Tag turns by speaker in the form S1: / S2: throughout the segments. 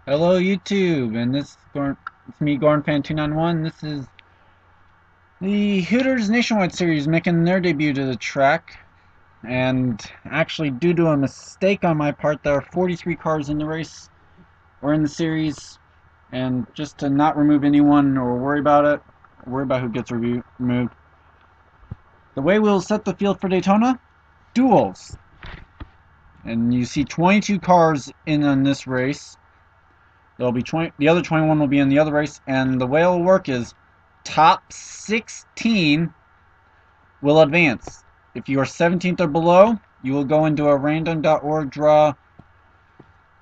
S1: Hello YouTube, and it's me, GornFan291. This is the Hooters Nationwide Series making their debut to the track. And actually, due to a mistake on my part, there are 43 cars in the race, or in the series. And just to not remove anyone or worry about who gets removed. The way we'll set the field for Daytona, duels. And you see 22 cars in on this race. There'll be the other 21 will be in the other race, and the way it'll work is top 16 will advance. If you are 17th or below, you will go into a random.org draw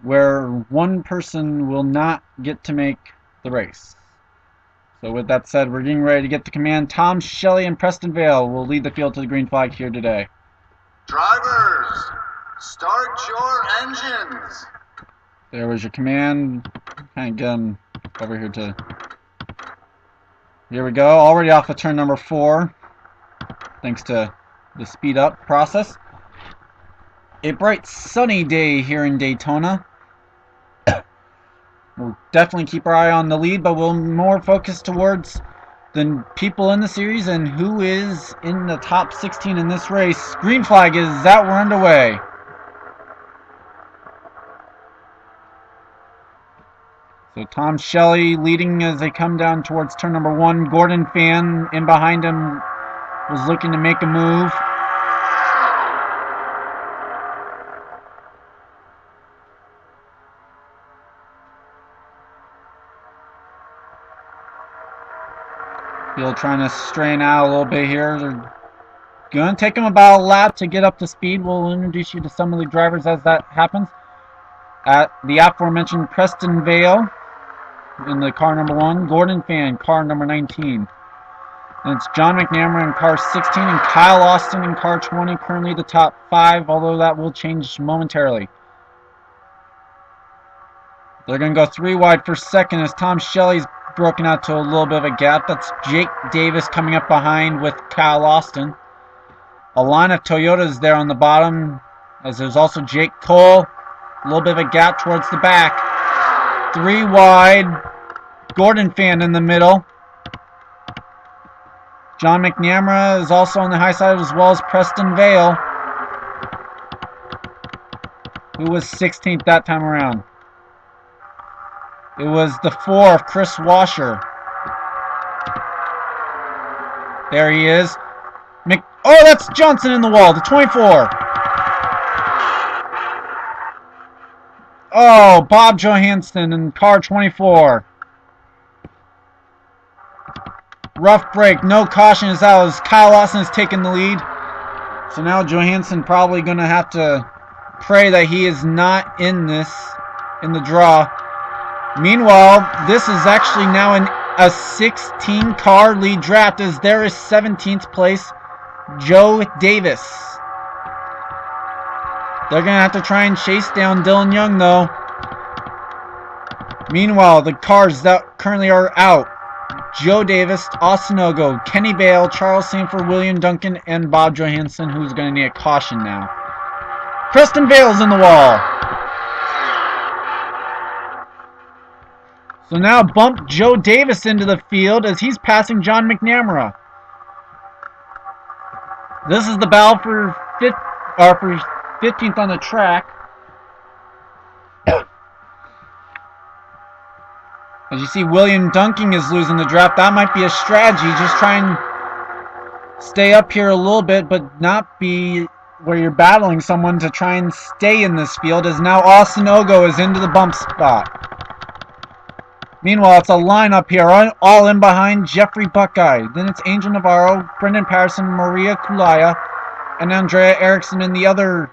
S1: where one person will not get to make the race. So with that said, we're getting ready to get the command. Tom Shelley and Preston Vale will lead the field to the green flag here today.
S2: Drivers, start your engines.
S1: There was your command. Kind of get them over here to... Here we go. Already off of turn number 4. Thanks to the speed up process. A bright sunny day here in Daytona. We'll definitely keep our eye on the lead, but we'll more focus towards the people in the series and who is in the top 16 in this race. Green flag is out. We're underway. So Tom Shelley leading as they come down towards turn number 1. Gordon Fan in behind him was looking to make a move. Field trying to strain out a little bit here. They're going to take them about a lap to get up to speed. We'll introduce you to some of the drivers as that happens. At the aforementioned Preston Vale in the car number 1, Gordon Fan, car number 19. And it's John McNamara in car 16 and Kyle Austin in car 20, currently the top 5, although that will change momentarily. They're going to go 3 wide for second as Tom Shelley's broken out to a little bit of a gap. That's Jake Davis coming up behind with Kyle Austin. A line of Toyotas there on the bottom, as there's also Jake Cole. A little bit of a gap towards the back. 3 wide. Gordon Fan in the middle. John McNamara is also on the high side, as well as Preston Vale, who was 16th that time around. It was the 4 of Chris Washer. There he is. Oh, that's Johnson in the wall, the 24. Oh, Bob Johansson in car 24. Rough break, no caution is out as Kyle Austin is taking the lead. So now Johansson probably going to have to pray that he is not in the draw. Meanwhile, this is actually now a 16-car lead draft, as there is 17th place Joe Davis. They're going to have to try and chase down Dylan Young, though. Meanwhile, the cars that currently are out: Joe Davis, Austin Ogo, Kenny Bale, Charles Sanford, William Duncan, and Bob Johansson, who's going to need a caution now. Preston Vale's in the wall. So now bump Joe Davis into the field as he's passing John McNamara. This is the battle for 15th on the track. As you see, William Duncan is losing the draft. That might be a strategy. Just try and stay up here a little bit, but not be where you're battling someone to try and stay in this field, as now Austin Ogo is into the bump spot. Meanwhile, it's a lineup here, all in behind Jeffrey Buckeye. Then it's Angel Navarro, Brendan Patterson, Maria Kulaya, and Andrea Erickson in the other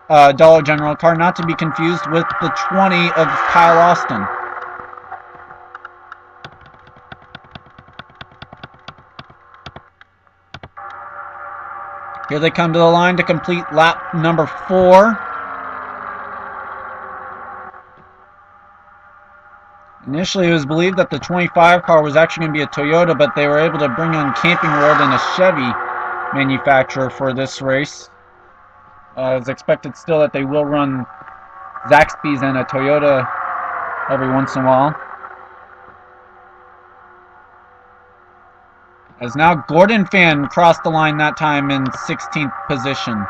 S1: Dollar General car, not to be confused with the 20 of Kyle Austin. Here they come to the line to complete lap number 4. Initially, it was believed that the 25 car was actually going to be a Toyota, but they were able to bring on Camping World and a Chevy manufacturer for this race. It's expected still that they will run Zaxby's and a Toyota every once in a while. As now Gordon Fan crossed the line that time in 16th position.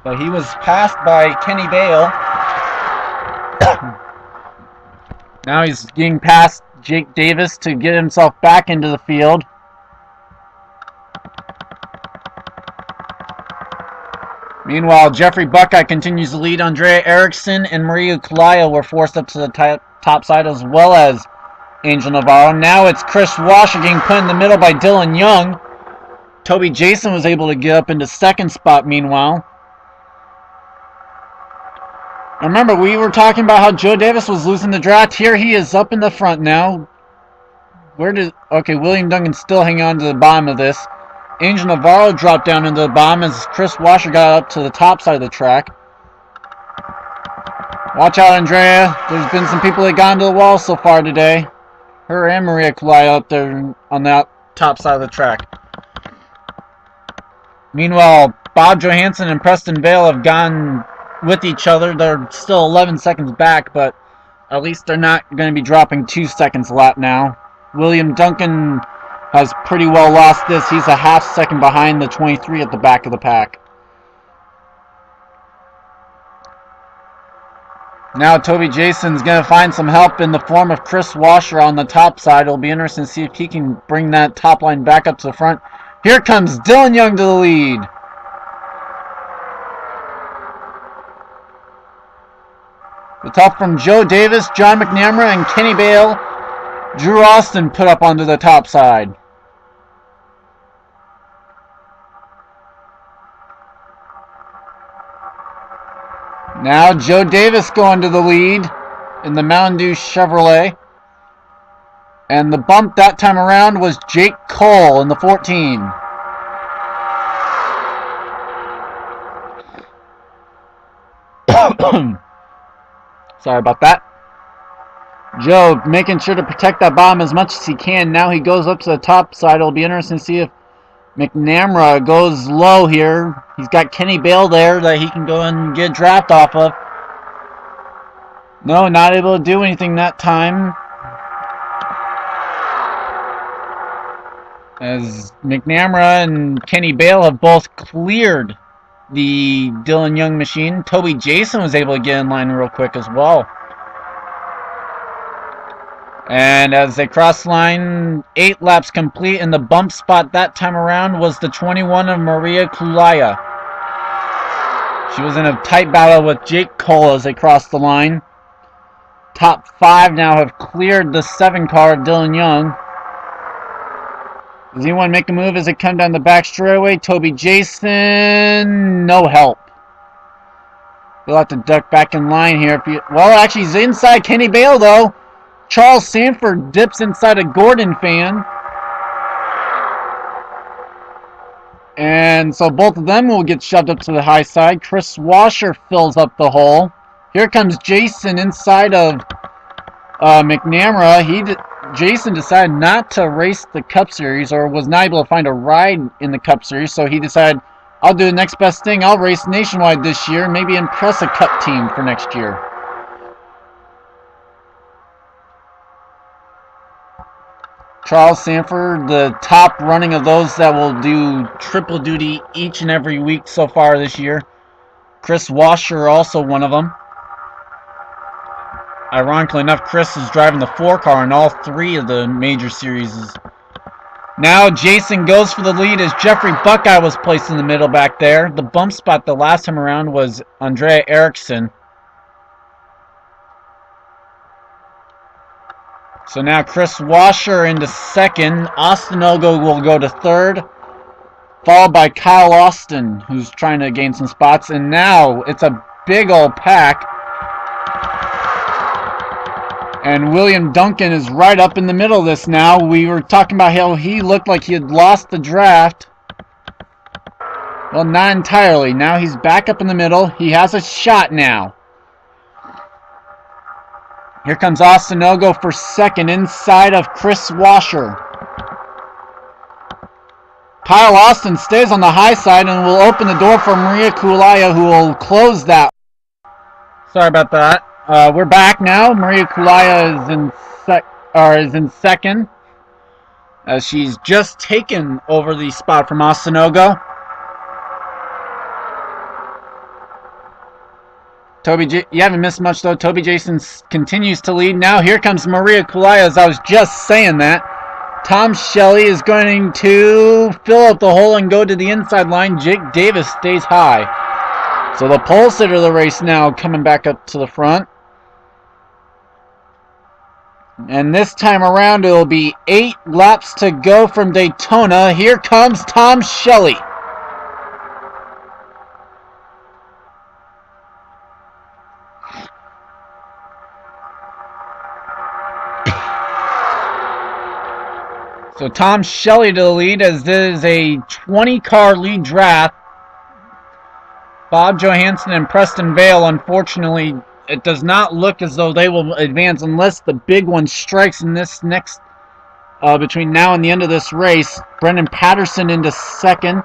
S1: But he was passed by Kenny Bale. Now he's getting past Jake Davis to get himself back into the field. Meanwhile, Jeffrey Buckeye continues to lead. Andrea Erickson and Maria Kulaya were forced up to the top side, as well as Angel Navarro. Now it's Chris Washer getting put in the middle by Dylan Young. Toby Jason was able to get up into second spot meanwhile. Remember, we were talking about how Joe Davis was losing the draft. Here he is up in the front now. Okay, William Duncan still hanging on to the bottom of this. Angel Navarro dropped down into the bottom as Chris Washer got up to the top side of the track. Watch out, Andrea. There's been some people that got into the wall so far today. Her and Maria Kulaya up there on that top side of the track. Meanwhile, Bob Johansson and Preston Vale have gone with each other. They're still 11 seconds back, but at least they're not going to be dropping 2 seconds a lap now. William Duncan has pretty well lost this. He's a half second behind the 23 at the back of the pack. Now Toby Jason's going to find some help in the form of Chris Washer on the top side. It'll be interesting to see if he can bring that top line back up to the front. Here comes Dylan Young to the lead. It's help from Joe Davis, John McNamara, and Kenny Bale. Drew Austin put up onto the top side. Now Joe Davis going to the lead in the Mountain Dew Chevrolet. And the bump that time around was Jake Cole in the 14. Sorry about that. Joe making sure to protect that bottom as much as he can. Now he goes up to the top side. It'll be interesting to see if McNamara goes low here. He's got Kenny Bale there that he can go and get a draft off of. No, not able to do anything that time. As McNamara and Kenny Bale have both cleared the Dylan Young machine. Toby Jason was able to get in line real quick as well. And as they cross line, 8 laps complete, and the bump spot that time around was the 21 of Maria Kulaya. She was in a tight battle with Jake Cole as they crossed the line. Top 5 now have cleared the 7 car of Dylan Young. Does anyone make a move as they come down the back straightaway? Toby Jason, no help. He'll have to duck back in line here. Well, actually, he's inside Kenny Bale, though. Charles Sanford dips inside a Gordon Fan. And so both of them will get shoved up to the high side. Chris Washer fills up the hole. Here comes Jason inside of McNamara. Jason decided not to race the Cup Series, or was not able to find a ride in the Cup Series, so he decided, I'll do the next best thing. I'll race Nationwide this year, maybe impress a Cup team for next year. Charles Sanford, the top running of those that will do triple duty each and every week so far this year. Chris Washer, also one of them. Ironically enough, Chris is driving the 4 car in all 3 of the major series. Now Jason goes for the lead as Jeffrey Buckeye was placed in the middle back there. The bump spot the last time around was Andrea Erickson. So now Chris Washer into second. Austin Ogo will go to third, followed by Kyle Austin, who's trying to gain some spots. And now it's a big old pack. And William Duncan is right up in the middle of this now. We were talking about how he looked like he had lost the draft. Well, not entirely. Now he's back up in the middle. He has a shot now. Here comes Austin Ogo for second inside of Chris Washer. Kyle Austin stays on the high side and will open the door for Maria Kulaya, who will close that Sorry about that. We're back now. Maria Kulaya is in second, as she's just taken over the spot from Osinogo. You haven't missed much though. Toby Jason continues to lead. Now here comes Maria Kulaya, as I was just saying that. Tom Shelley is going to fill up the hole and go to the inside line. Jake Davis stays high. So the pole sitter of the race now coming back up to the front. And this time around it will be 8 laps to go from Daytona. Here comes Tom Shelley. So Tom Shelley to the lead, as this is a 20-car lead draft. Bob Johansson and Preston Vale, unfortunately, it does not look as though they will advance unless the big one strikes in this next, between now and the end of this race. Brendan Patterson into second.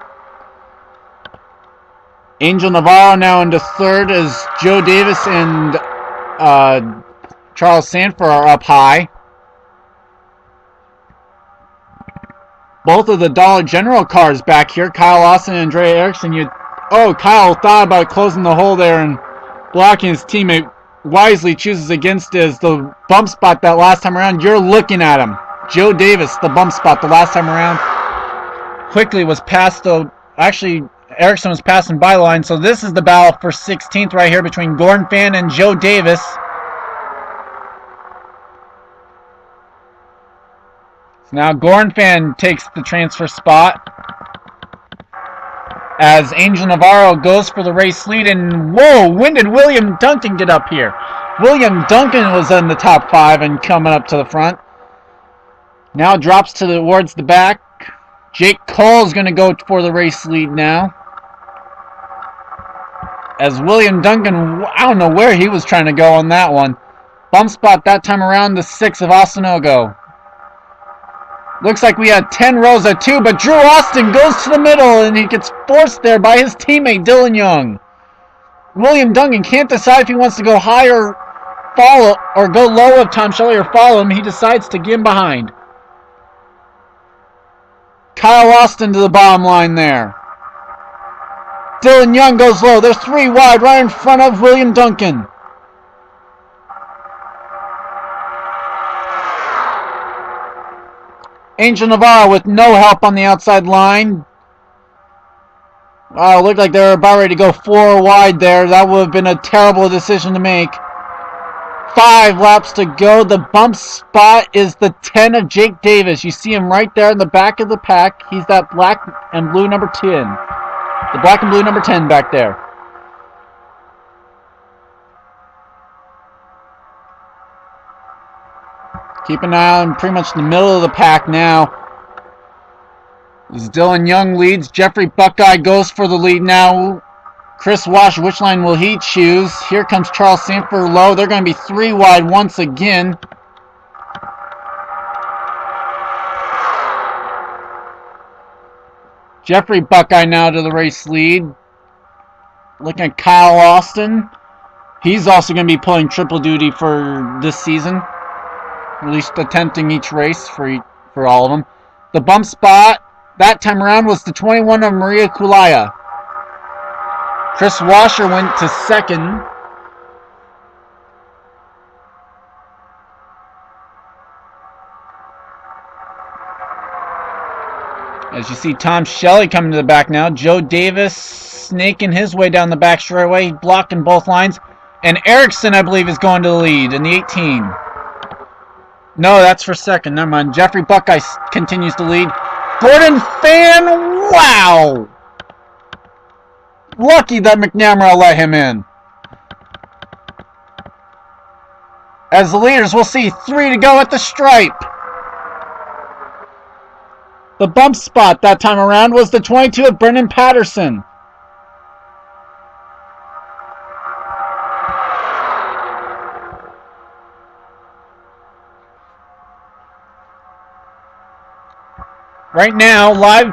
S1: Angel Navarro now into third, as Joe Davis and Charles Sanford are up high. Both of the Dollar General cars back here. Kyle Lawson and Andrea Erickson. Kyle thought about closing the hole there and blocking his teammate. Wisely chooses against as the bump spot that last time around. You're looking at him. Joe Davis, the bump spot the last time around. Quickly was past the... Actually, Erickson was passing by line. So this is the battle for 16th right here between Gordon Fan and Joe Davis. Now Gordon Fan takes the transfer spot as Angel Navarro goes for the race lead. And whoa, when did William Duncan get up here? William Duncan was in the top 5 and coming up to the front. Now drops towards the back. Jake Cole's going to go for the race lead now, as William Duncan, I don't know where he was trying to go on that one. Bump spot that time around, the 6 of Osinogo. Looks like we had 10 rows of 2, but Drew Austin goes to the middle and he gets forced there by his teammate Dylan Young. William Duncan can't decide if he wants to go high or follow, or go low of Tom Shelley or follow him. He decides to get him behind. Kyle Austin to the bottom line there. Dylan Young goes low. They're 3 wide right in front of William Duncan. Angel Navarro with no help on the outside line. Wow, looked like they were about ready to go 4 wide there. That would have been a terrible decision to make. 5 laps to go. The bump spot is the 10 of Jake Davis. You see him right there in the back of the pack. He's that black and blue number 10. The black and blue number 10 back there. Keep an eye on pretty much the middle of the pack now. As Dylan Young leads, Jeffrey Buckeye goes for the lead now. Chris Wash, which line will he choose? Here comes Charles Sanford low. They're going to be 3 wide once again. Jeffrey Buckeye now to the race lead. Looking at Kyle Austin. He's also going to be pulling triple duty for this season. At least attempting each race for all of them. The bump spot that time around was the 21 of Maria Kulaya. Chris Washer went to second. As you see Tom Shelley coming to the back now. Joe Davis snaking his way down the back straightaway, blocking both lines. And Erickson, I believe, is going to the lead in the 18. No, that's for second. Never mind. Jeffrey Buckeye continues to lead. Gordon Fan, wow! Lucky that McNamara let him in. As the leaders, we'll see 3 to go at the stripe. The bump spot that time around was the 22 of Brendan Patterson. Right now, live,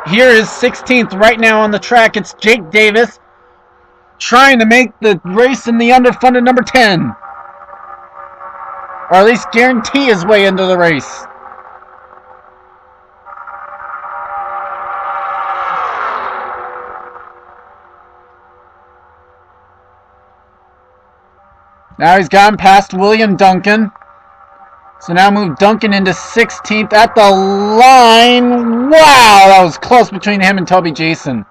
S1: here is 16th right now on the track. It's Jake Davis. trying to make the race in the underfunded number 10. Or at least guarantee his way into the race. Now he's gotten past William Duncan. So now move Duncan into 16th at the line. Wow, that was close between him and Toby Jason.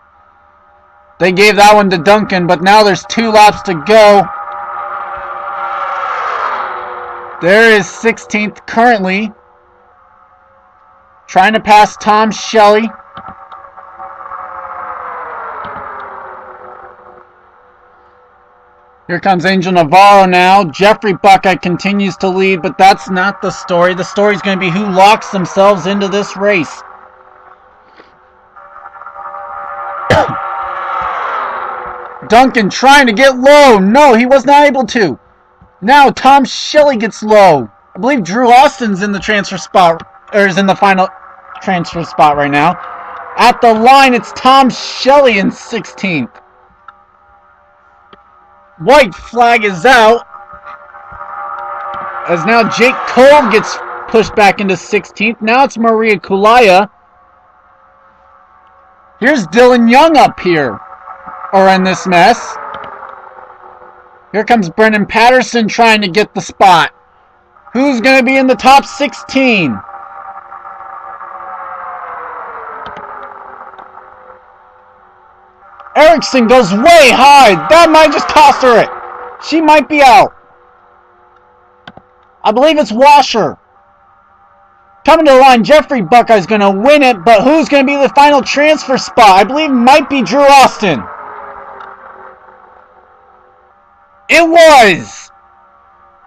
S1: They gave that one to Duncan, but now there's 2 laps to go. There is 16th currently. Trying to pass Tom Shelley. Here comes Angel Navarro now. Jeffrey Buckeye continues to lead, but that's not the story. The story is going to be who locks themselves into this race. Duncan trying to get low. No, he was not able to. Now Tom Shelley gets low. I believe Drew Austin's in the transfer spot, or is in the final transfer spot right now. At the line, it's Tom Shelley in 16th. White flag is out, as now Jake Cole gets pushed back into 16th. Now it's Maria Kulaya. Here's Dylan Young up here, or in this mess. Here comes Brendan Patterson trying to get the spot. Who's going to be in the top 16? Erickson goes way high. That might just cost her it. She might be out. I believe it's Washer. Coming to the line, Jeffrey Buckeye's going to win it, but who's going to be the final transfer spot? I believe it might be Drew Austin. It was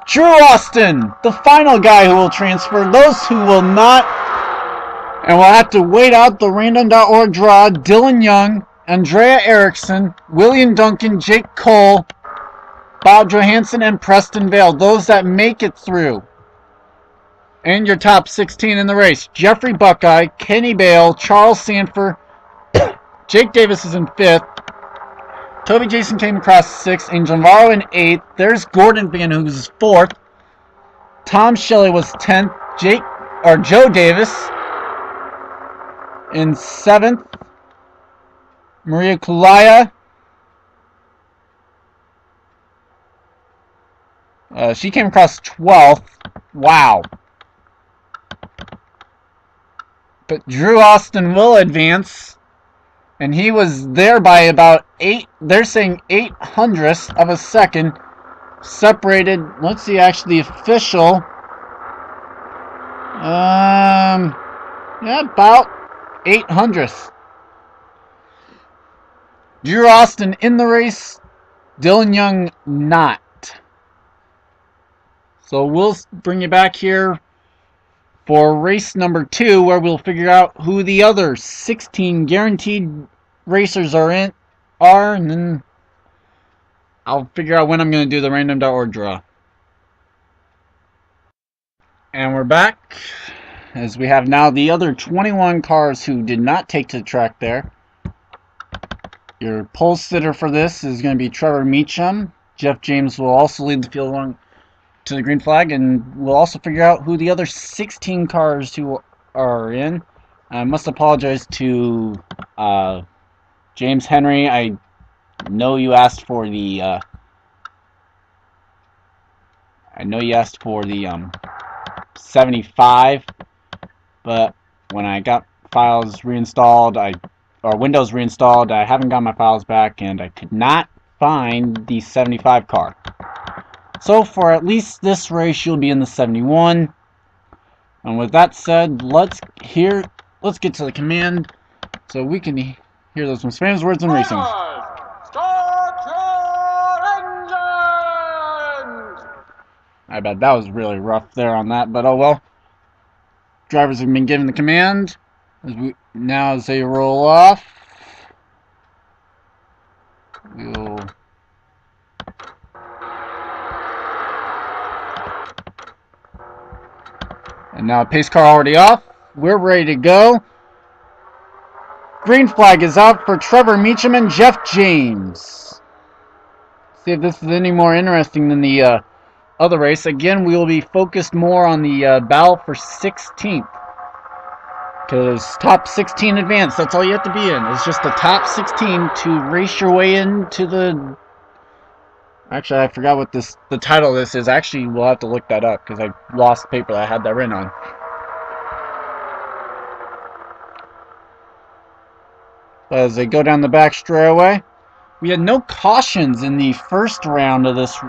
S1: Drew Austin, the final guy who will transfer. Those who will not, and will have to wait out the random.org draw, Dylan Young, Andrea Erickson, William Duncan, Jake Cole, Bob Johansson, and Preston Vale. Those that make it through. And your top 16 in the race. Jeffrey Buckeye, Kenny Bale, Charles Sanford, Jake Davis is in 5th. Toby Jason came across 6th. Angel Navarro in 8th. There's Gordon Bean, who's 4th. Tom Shelley was 10th. Joe Davis in 7th. Maria Kulaya. She came across 12th. Wow. But Drew Austin will advance. And he was there by about 8, they're saying 800ths of a second. Separated, let's see actually the official. Yeah, about 800ths. Drew Austin in the race, Dylan Young not. So we'll bring you back here for race number 2, where we'll figure out who the other 16 guaranteed racers are, and then I'll figure out when I'm going to do the random.org draw. And we're back, as we have now the other 21 cars who did not take to the track there. Your pole sitter for this is going to be Trevor Meacham. Jeff James will also lead the field along to the green flag, and we'll also figure out who the other 16 cars who are in. I must apologize to James Henry. I know you asked for the 75, but when I got files reinstalled, Windows reinstalled, I haven't got my files back, and I could not find the 75 car. So for at least this race, you'll be in the 71. And with that said, let's get to the command so we can hear those most famous words in racing.
S2: Start your engines!
S1: I bet that was really rough there on that, but oh well. Drivers have been given the command. As they roll off, we'll and now pace car already off. We're ready to go. Green flag is out for Trevor Meacham and Jeff James. see if this is any more interesting than the other race. Again, we will be focused more on the battle for 16th. Because top 16 advance, that's all you have to be in. It's just the top 16 to race your way into the... Actually, I forgot what the title of this is. Actually, we'll have to look that up because I lost the paper that I had that written on. As they go down the back straightaway, we had no cautions in the first round of this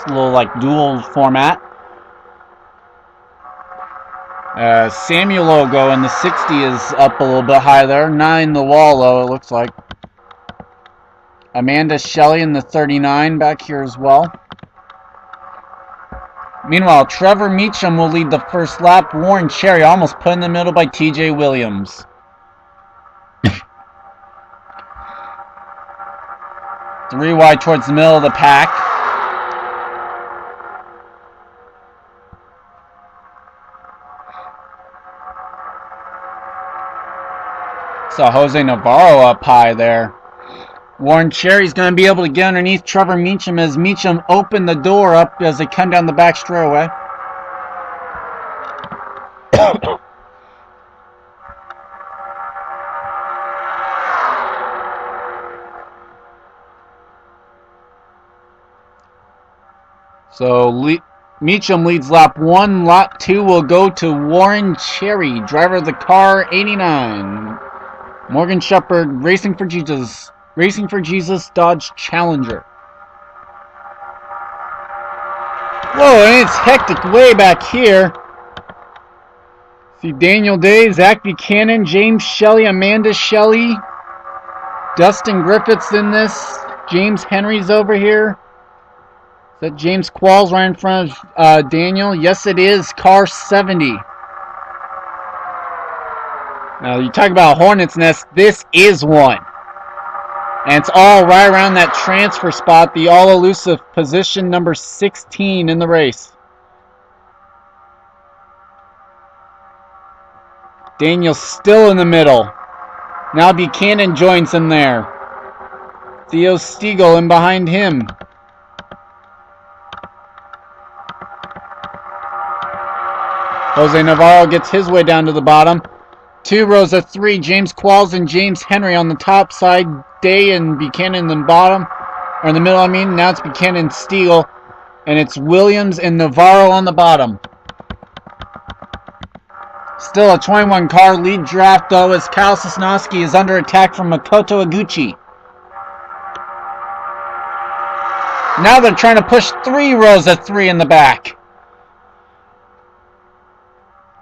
S1: little like duel format. Samuel logo in the 60 is up a little bit high there. 9 the wall though, it looks like. Amanda Shelley in the 39 back here as well. Meanwhile, Trevor Meacham will lead the first lap. Warren Cherry almost put in the middle by TJ Williams. 3 wide towards the middle of the pack. Saw Jose Navarro up high there. Warren Cherry's going to be able to get underneath Trevor Meacham as Meacham opened the door up as they come down the back straightaway. So Meacham leads lap 1. Lap 2 will go to Warren Cherry, driver of the car 89. Morgan Shepherd, Racing for Jesus Dodge Challenger. Whoa, and it's hectic way back here. See Daniel Day, Zach Buchanan, James Shelley, Amanda Shelley, Dustin Griffiths in this. James Henry's over here. Is that James Qualls right in front of Daniel? Yes, it is. Car 70. Now, you talk about a hornet's nest. This is one. And it's all right around that transfer spot, the all-elusive position number 16 in the race. Daniel's still in the middle. Now Buchanan joins him there. Theo Stiegel in behind him. Jose Navarro gets his way down to the bottom. 2 rows of 3, James Qualls and James Henry on the top side. Day and Buchanan in the bottom, or in the middle, I mean. Now it's Buchanan and Stiegel, and it's Williams and Navarro on the bottom. Still a 21 car lead draft though, as Kyle Sosnowski is under attack from Makoto Iguchi. Now they're trying to push 3 rows of 3 in the back.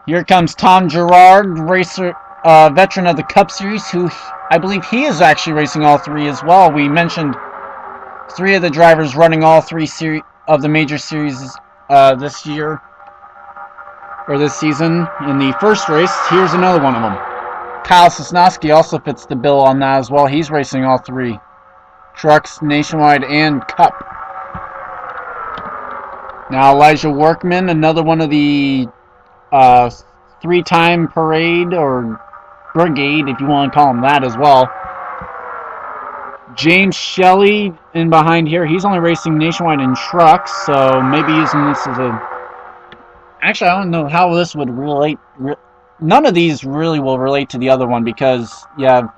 S1: Here comes Tom Gerard, racer, veteran of the Cup Series, who I believe he is actually racing all 3 as well. We mentioned 3 of the drivers running all 3 of the major series this year, or this season. In the first race, here's another one of them. Kyle Sosnowski also fits the bill on that as well. He's racing all 3 trucks, Nationwide and Cup. Now Elijah Workman, another one of the 3-time parade or brigade, if you want to call him that as well. James Shelley in behind here. He's only racing Nationwide in trucks, so maybe using this as a... Actually, I don't know how this would relate. None of these really will relate to the other one because you have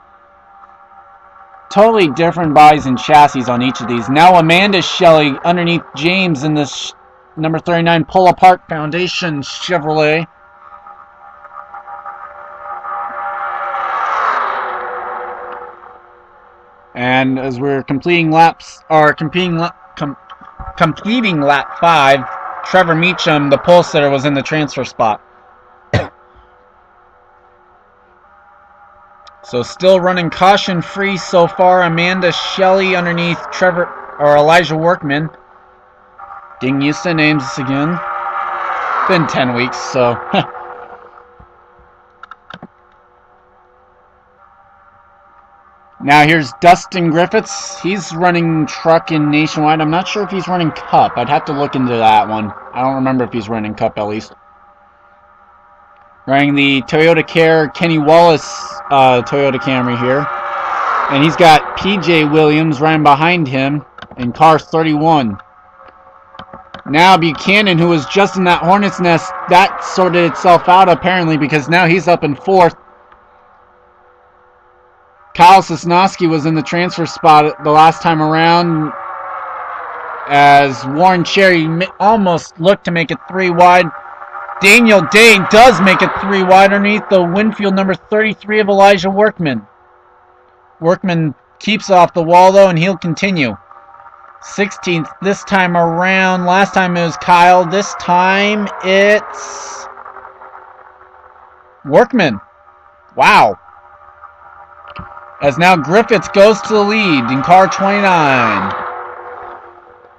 S1: totally different bodies and chassis on each of these. Now Amanda Shelley underneath James in this number 39 pull-apart Foundation Chevrolet. And as we're completing lap 5, Trevor Meacham, the pole sitter, was in the transfer spot. So still running caution free so far. Amanda Shelley underneath Elijah Workman. Getting used to names again. Been 10 weeks, so. Now here's Dustin Griffiths. He's running truck in Nationwide. I'm not sure if he's running Cup. I'd have to look into that one. I don't remember if he's running Cup at least. Running the Toyota Care Kenny Wallace Toyota Camry here. And he's got PJ Williams right behind him in car 31. Now Buchanan, who was just in that hornet's nest, that sorted itself out apparently because now he's up in 4th. Kyle Sosnowski was in the transfer spot the last time around as Warren Cherry almost looked to make it 3 wide. Daniel Day does make it 3 wide underneath the Winfield number 33 of Elijah Workman. Workman keeps off the wall though, and he'll continue. 16th this time around. Last time it was Kyle. This time it's Workman. Wow. As now Griffiths goes to the lead in car 29.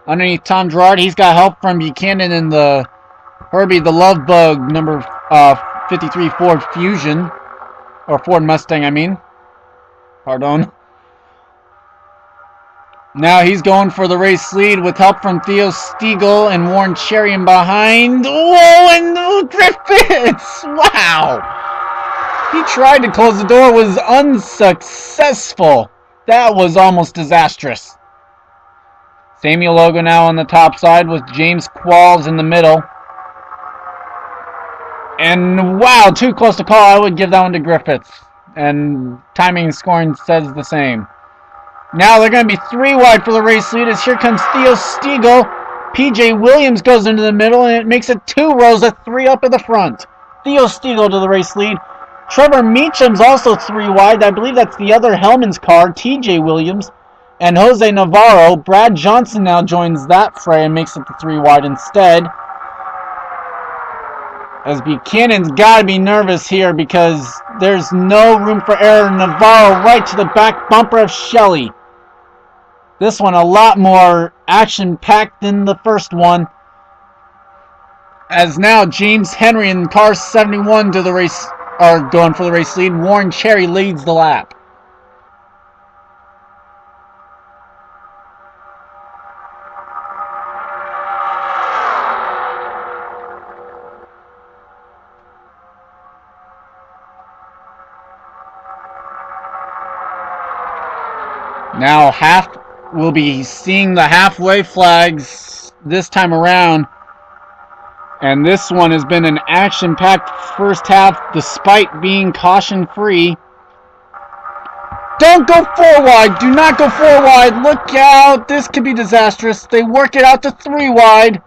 S1: Underneath Tom Gerard, he's got help from Buchanan in the Herbie the Love Bug number 53 Ford Fusion. Or Ford Mustang, I mean. Pardon. Now he's going for the race lead with help from Theo Stiegel and Warren Cherry in behind. Whoa, and Griffiths! Wow! He tried to close the door, was unsuccessful. That was almost disastrous. Samuel Logo now on the top side with James Qualls in the middle. And wow, too close to call. I would give that one to Griffiths. And timing and scoring says the same. Now they're going to be 3 wide for the race lead as here comes Theo Stiegel. PJ Williams goes into the middle and it makes it 2 rows of 3 up at the front. Theo Stiegel to the race lead. Trevor Meacham's also 3 wide. I believe that's the other Hellman's car, TJ Williams. And Jose Navarro. Brad Johnson now joins that fray and makes it to 3 wide instead. As Buchanan's got to be nervous here because there's no room for error. Navarro right to the back bumper of Shelley. This one a lot more action-packed than the first one. As now James Henry in car 71 to the race are going for the race lead. Warren Cherry leads the lap. Now we'll be seeing the halfway flags this time around. And this one has been an action-packed first half despite being caution-free. Don't go 4 wide. Do not go 4 wide. Look out. This could be disastrous. They work it out to 3 wide.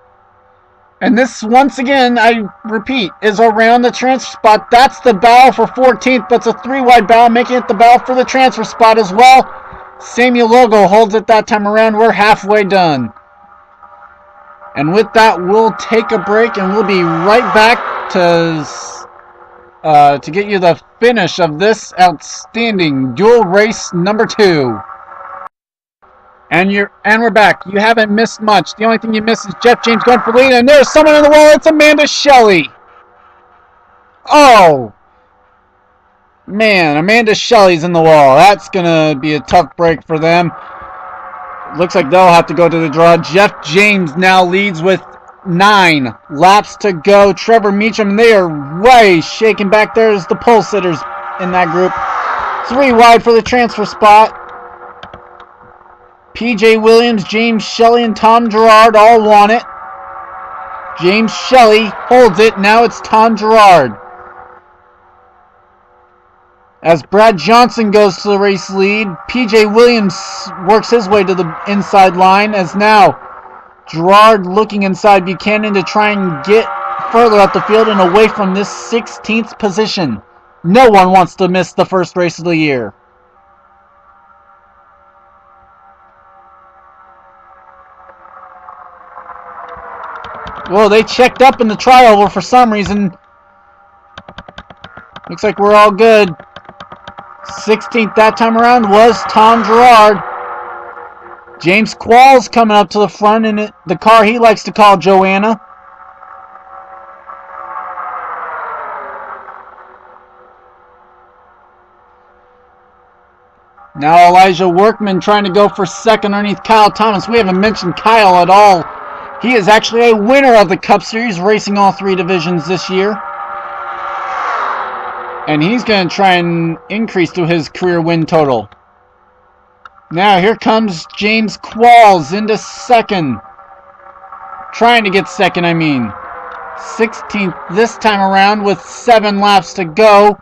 S1: And this, once again, I repeat, is around the transfer spot. That's the bow for 14th. That's a 3 wide bow, making it the bow for the transfer spot as well. Samuel Logo holds it that time around. We're halfway done. And with that, we'll take a break and we'll be right back to get you the finish of this outstanding duel race number 2. And we're back. You haven't missed much. The only thing you missed is Jeff James going for lead, and there's someone on the wall. It's Amanda Shelley. Oh man, Amanda Shelley's in the wall. That's gonna be a tough break for them. Looks like they'll have to go to the draw. Jeff James now leads with 9 laps to go. Trevor Meacham, they are way shaking back. There's the pole sitters in that group. 3 wide for the transfer spot. PJ Williams, James Shelley, and Tom Gerard all want it. James Shelley holds it. Now it's Tom Gerard. As Brad Johnson goes to the race lead, PJ Williams works his way to the inside line as now Gerard looking inside Buchanan to try and get further up the field and away from this 16th position. No one wants to miss the first race of the year. Well, they checked up in the trioval for some reason. Looks like we're all good. 16th that time around was Tom Gerard. James Qualls coming up to the front in the car he likes to call Joanna. Now Elijah Workman trying to go for second underneath Kyle Thomas. We haven't mentioned Kyle at all. He is actually a winner of the Cup Series, racing all 3 divisions this year. And he's going to try and increase to his career win total. Now here comes James Qualls into second. Trying to get second, I mean. 16th this time around with 7 laps to go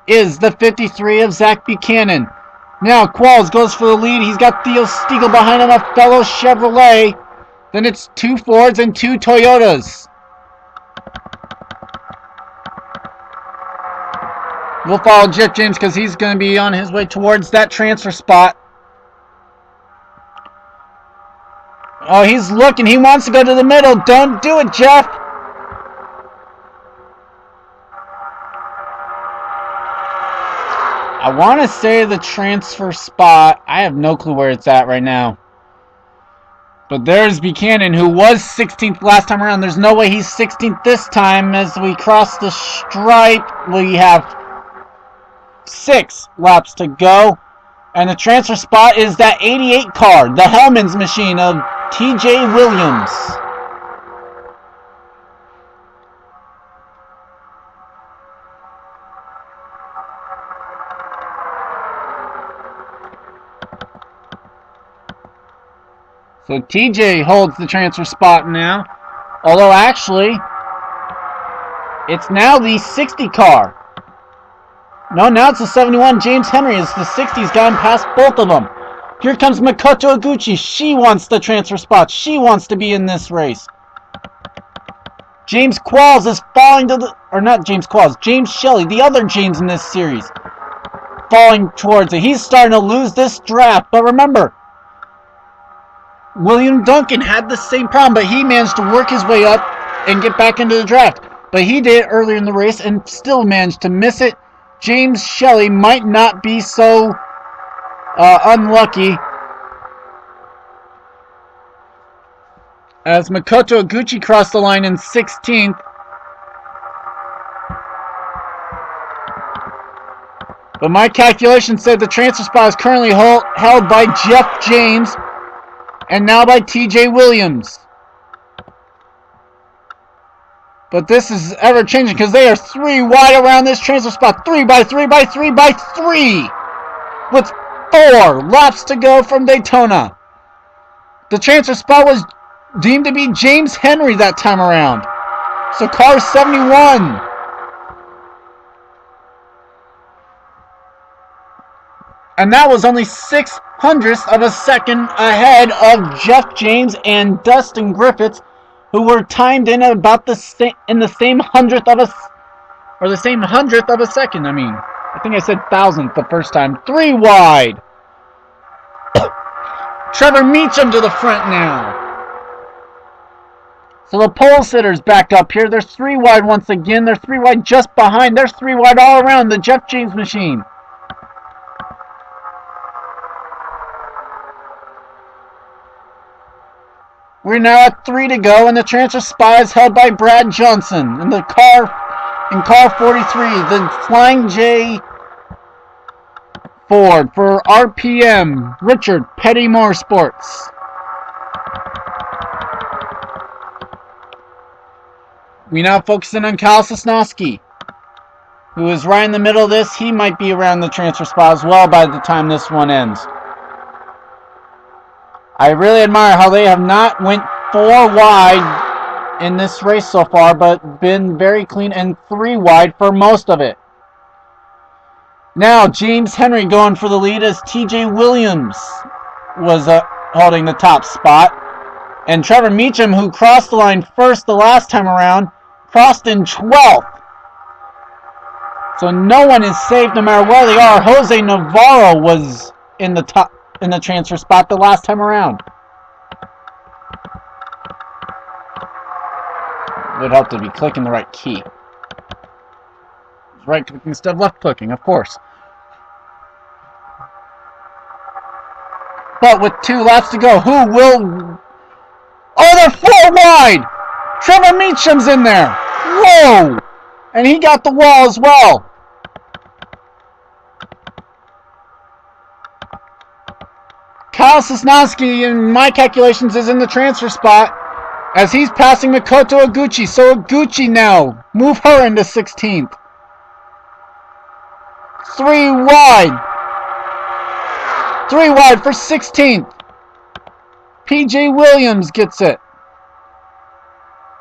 S1: is the 53 of Zach Buchanan. Now Qualls goes for the lead. He's got Theo Stiegel behind him, a fellow Chevrolet. Then it's 2 Fords and 2 Toyotas. We'll follow Jeff James because he's going to be on his way towards that transfer spot. Oh, he's looking. He wants to go to the middle. Don't do it, Jeff. I want to say the transfer spot. I have no clue where it's at right now. But there's Buchanan, who was 16th last time around. There's no way he's 16th this time. As we cross the stripe, we have 6 laps to go. And the transfer spot is that 88 car, the Hellman's machine of TJ Williams. So TJ holds the transfer spot now. Although actually, it's now the 60 car. No, now it's the 71. James Henry is the 60. He's gotten past both of them. Here comes Makoto Oguchi. She wants the transfer spot. She wants to be in this race. James Qualls is falling to the... Or not James Qualls. James Shelley, the other James in this series. Falling towards it. He's starting to lose this draft. But remember, William Duncan had the same problem. But he managed to work his way up and get back into the draft. But he did it earlier in the race and still managed to miss it. James Shelley might not be so unlucky as Makoto Oguchi crossed the line in 16th. But my calculation said the transfer spot is currently held by Jeff James and now by TJ Williams. But this is ever changing because they are 3 wide around this transfer spot. 3 by 3 by 3 by 3 with 4 laps to go from Daytona. The transfer spot was deemed to be James Henry that time around. So car 71. And that was only 0.06 of a second ahead of Jeff James and Dustin Griffiths, who were timed in about the same hundredth of a second. I mean, I think I said thousandth the first time. 3 wide. Trevor Meacham to the front now. So the pole sitters back up here. They're 3 wide once again. They're 3 wide just behind. They're 3 wide all around the Jeff James machine. We're now at 3 to go, and the transfer spot is held by Brad Johnson in car 43, the Flying J Ford for RPM, Richard Petty Motorsports. We now focusing on Kyle Sosnowski, who is right in the middle of this. He might be around the transfer spot as well by the time this one ends. I really admire how they have not went 4 wide in this race so far, but been very clean and 3 wide for most of it. Now, James Henry going for the lead as TJ Williams was holding the top spot. And Trevor Meacham, who crossed the line first the last time around, crossed in 12th. So no one is safe no matter where they are. Jose Navarro was in the transfer spot the last time around. Would help to be clicking the right key. Right clicking instead of left clicking, of course. But with 2 laps to go, who will... Oh, they're 4 wide! Trevor Meacham's in there! Whoa! And he got the wall as well. Kyle Sosnowski, in my calculations, is in the transfer spot as he's passing Makoto Oguchi. So Oguchi now, move her into 16th. 3 wide. 3 wide for 16th. PJ Williams gets it.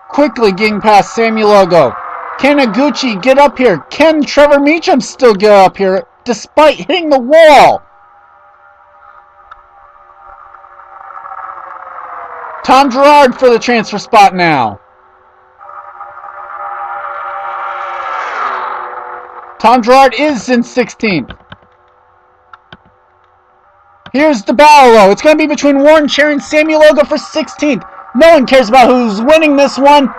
S1: Quickly getting past Sammy Logo. Can Iguchi get up here? Can Trevor Meacham still get up here despite hitting the wall? Tom Gerard for the transfer spot now. Tom Gerard is in 16th. Here's the battle. It's going to be between Warren Cherry and Sammy Logo for 16th. No one cares about who's winning this one.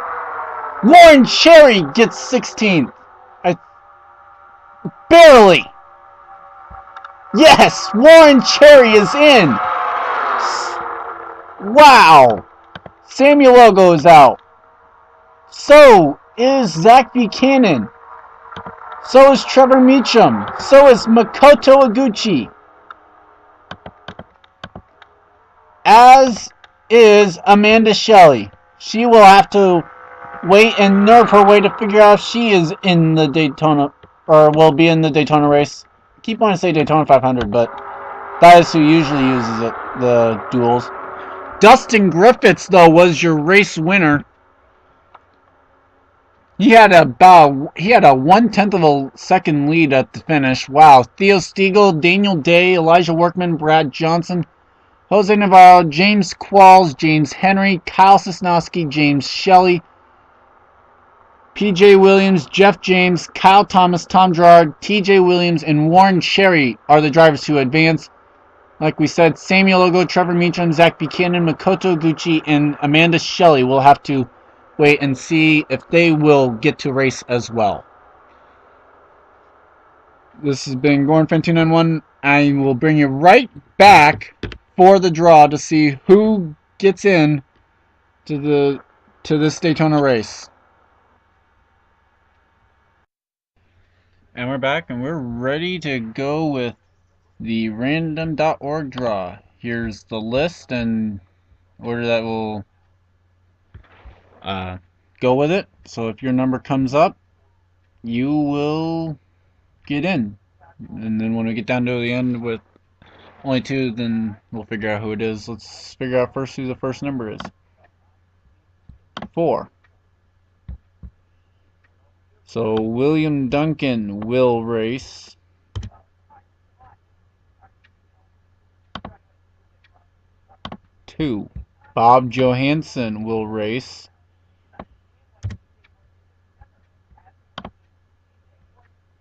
S1: Warren Cherry gets 16th. Barely. Yes, Warren Cherry is in. Wow. Sammy Logo is out. So is Zach Buchanan. So is Trevor Meacham. So is Makoto Iguchi. As is Amanda Shelley. She will have to wait and nerve her way to figure out if she is in the Daytona, or will be in the Daytona race. I keep wanting to say Daytona 500, but that is who usually uses it, the duels. Dustin Griffiths, though, was your race winner. He had a 1/10 of a second lead at the finish. Wow. Theo Stiegel, Daniel Day, Elijah Workman, Brad Johnson, Jose Navarro, James Qualls, James Henry, Kyle Sosnowski, James Shelley, PJ Williams, Jeff James, Kyle Thomas, Tom Gerard, TJ Williams, and Warren Cherry are the drivers who advance. Like we said, Samuel Logo, Trevor Meacham, Zach Buchanan, Makoto Iguchi, and Amanda Shelley will have to wait and see if they will get to race as well. This has been Gordon Fan 291. I will bring you right back for the draw to see who gets in to this Daytona race. And we're back, and we're ready to go with the random.org draw. Here's the list and order that will go with it. So if your number comes up, you will get in. And then when we get down to the end with only 2, then we'll figure out who it is. Let's figure out first who the first number is. 4. So William Duncan will race. 2. Bob Johansson will race.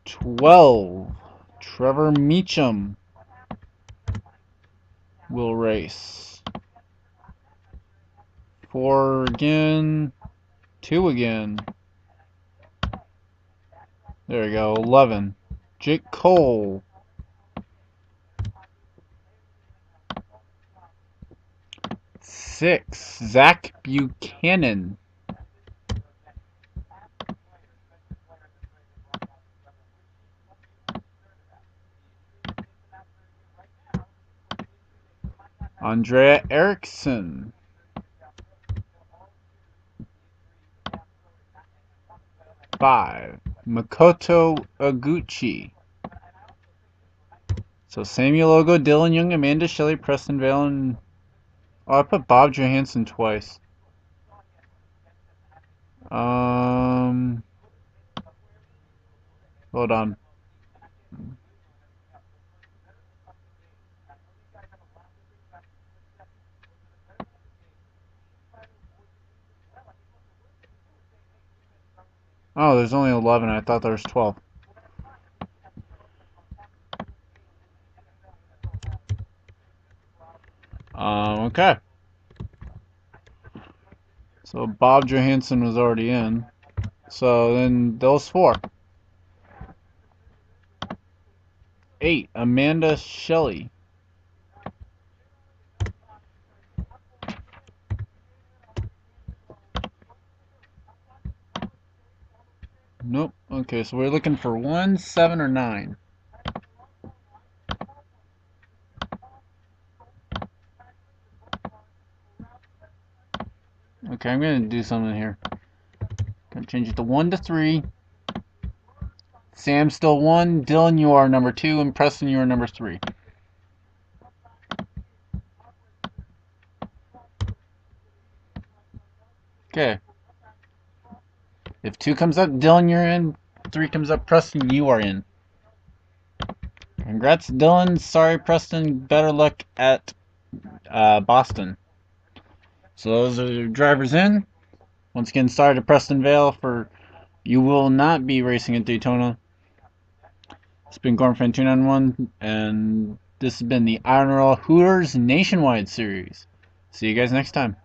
S1: 12. Trevor Meacham will race. 4 again. 2 again. There we go. 11. Jake Cole. 6. Zach Buchanan. 5. Andrea Erickson. 5. Makoto Iguchi. So Samuel Logo, Dylan Young, Amanda Shelley, Preston Vale, and I put Bob Johansson twice. Hold on. Oh, there's only 11. I thought there was 12. Okay. So Bob Johansson was already in. So then those 4. 8. Amanda Shelley. 9. Nope. Okay, so we're looking for 1, 7, or 9. Okay, I'm gonna do something here. Gonna change it to 1 to 3. Sam still 1. Dylan, you are number 2, and Preston, you are number 3. Okay. If 2 comes up, Dylan, you're in. 3 comes up, Preston, you are in. Congrats, Dylan. Sorry, Preston. Better luck at Boston. So those are your drivers in. Once again, sorry to Preston Vale for you will not be racing at Daytona. It's been Gorn Fan 291, and this has been the INORL Hooters Nationwide Series. See you guys next time.